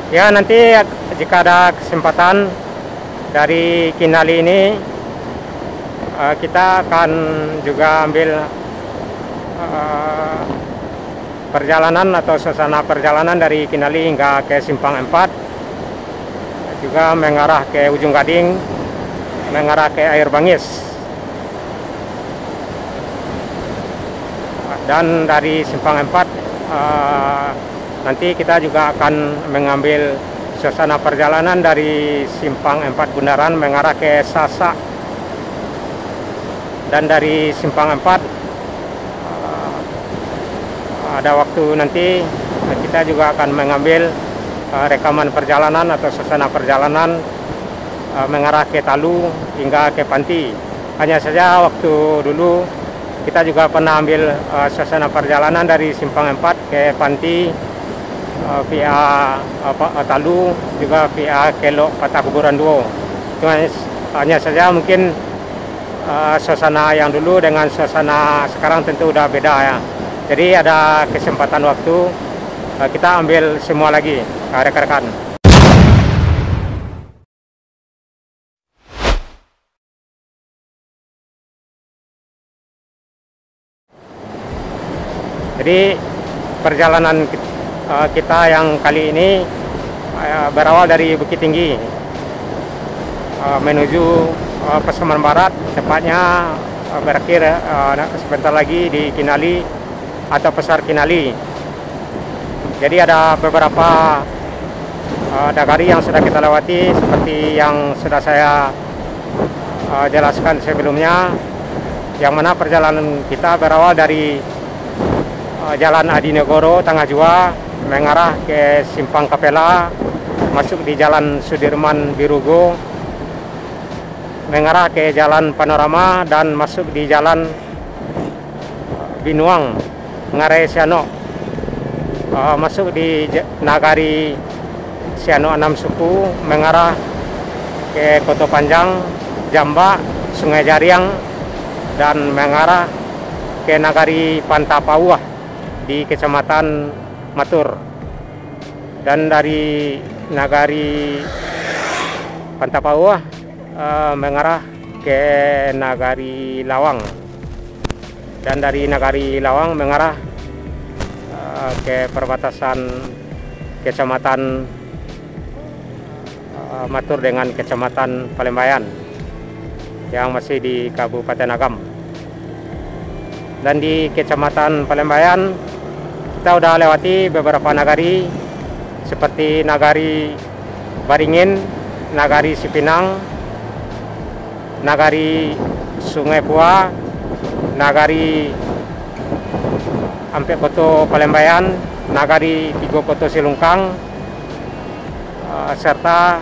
Ya, nanti jika ada kesempatan dari Kinali ini, kita akan juga ambil perjalanan atau suasana perjalanan dari Kinali hingga ke Simpang 4, juga mengarah ke Ujung Gading, mengarah ke Air Bangis. Dan dari Simpang 4 nanti kita juga akan mengambil suasana perjalanan dari Simpang 4 Bundaran mengarah ke Sasak. Dan dari Simpang 4 ada waktu nanti kita juga akan mengambil rekaman perjalanan atau suasana perjalanan mengarah ke Talu hingga ke Panti. Hanya saja waktu dulu kita juga pernah ambil suasana perjalanan dari Simpang 4 ke Panti via Talu, juga via Kelok Patah Kuburan Duo. Cuma hanya saja mungkin suasana yang dulu dengan suasana sekarang tentu udah beda ya. Jadi ada kesempatan waktu kita ambil semua lagi rekan-rekan. Jadi perjalanan kita yang kali ini berawal dari Bukit Tinggi menuju Pasaman Barat, tepatnya berakhir sebentar lagi di Kinali atau Pasar Kinali. Jadi ada beberapa nagari yang sudah kita lewati seperti yang sudah saya jelaskan sebelumnya, yang mana perjalanan kita berawal dari Jalan Adinegoro Tengah Jua mengarah ke Simpang Kapela, masuk di Jalan Sudirman Birugo, mengarah ke Jalan Panorama dan masuk di Jalan Binuang Ngarai Siano, masuk di Nagari Siano 6 Suku, mengarah ke Koto Panjang, Jamba, Sungai Jariang, dan mengarah ke Nagari Pantapauah di Kecamatan Matur. Dan dari Nagari Pantapauah mengarah ke Nagari Lawang, dan dari Nagari Lawang mengarah ke perbatasan Kecamatan Matur dengan Kecamatan Palembayan yang masih di Kabupaten Agam. Dan di Kecamatan Palembayan kita udah lewati beberapa nagari seperti Nagari Baringin, Nagari Sipinang, Nagari Sungai Pua, Nagari Ampe Koto Palembayan, Nagari Tigo Koto Silungkang, serta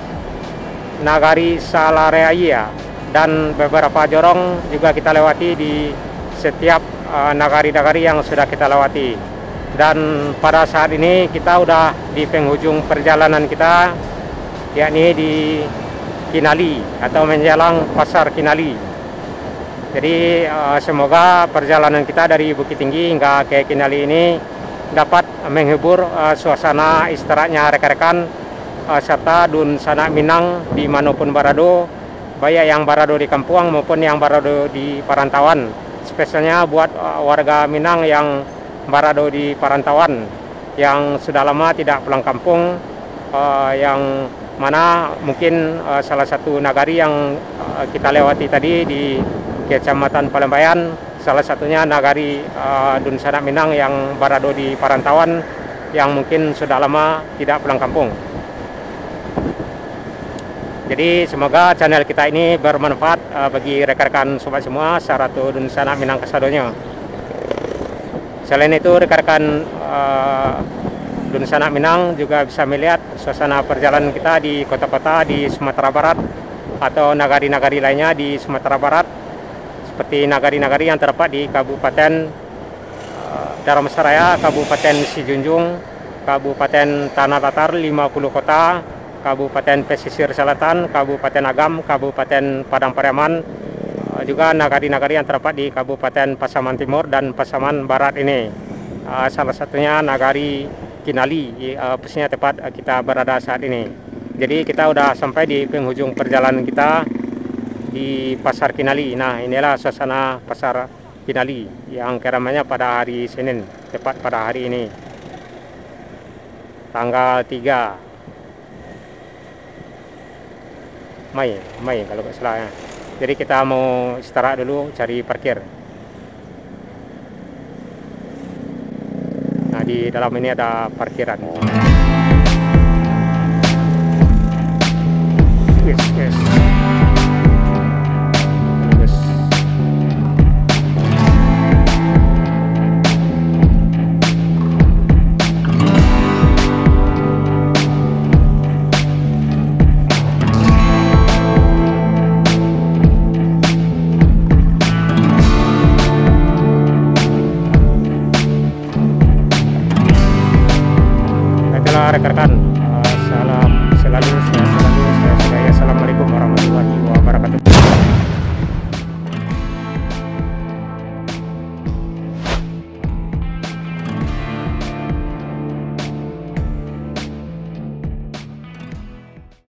Nagari Salareaya, dan beberapa jorong juga kita lewati di setiap nagari-nagari yang sudah kita lewati. Dan pada saat ini kita udah di penghujung perjalanan kita, yakni di Kinali atau menjelang Pasar Kinali. Jadi semoga perjalanan kita dari Bukit Tinggi hingga ke Kinali ini dapat menghibur suasana istirahatnya rekan-rekan serta Dun Sanak Minang dimanapun berada, baik yang berada di kampung maupun yang berada di perantauan. Spesialnya buat warga Minang yang berada di perantauan yang sudah lama tidak pulang kampung, yang mana mungkin salah satu nagari yang kita lewati tadi di Kecamatan Palembayan, salah satunya nagari Dun Sanak Minang yang berada di perantauan yang mungkin sudah lama tidak pulang kampung. Jadi semoga channel kita ini bermanfaat bagi rekan-rekan sobat semua Saratu Dun Sanak Minang Kasadonyo. Selain itu rekan-rekan Dun Sanak Minang juga bisa melihat suasana perjalanan kita di kota-kota di Sumatera Barat atau nagari-nagari lainnya di Sumatera Barat, seperti nagari-nagari yang terdapat di Kabupaten Dharmasaraya, Kabupaten Sijunjung, Kabupaten Tanah Datar 50 kota, Kabupaten Pesisir Selatan, Kabupaten Agam, Kabupaten Padang Pariaman, juga nagari-nagari yang terdapat di Kabupaten Pasaman Timur dan Pasaman Barat ini. Salah satunya nagari Kinali, persisnya tepat kita berada saat ini. Jadi kita udah sampai di penghujung perjalanan kita di Pasar Kinali. Nah, inilah suasana Pasar Kinali yang keramaiannya pada hari Senin, tepat pada hari ini, tanggal 3 Mei kalau nggak salah ya. Jadi kita mau istirahat dulu, cari parkir. Nah, di dalam ini ada parkiran. Yes. Rekan-rekan, salam selalu sehat.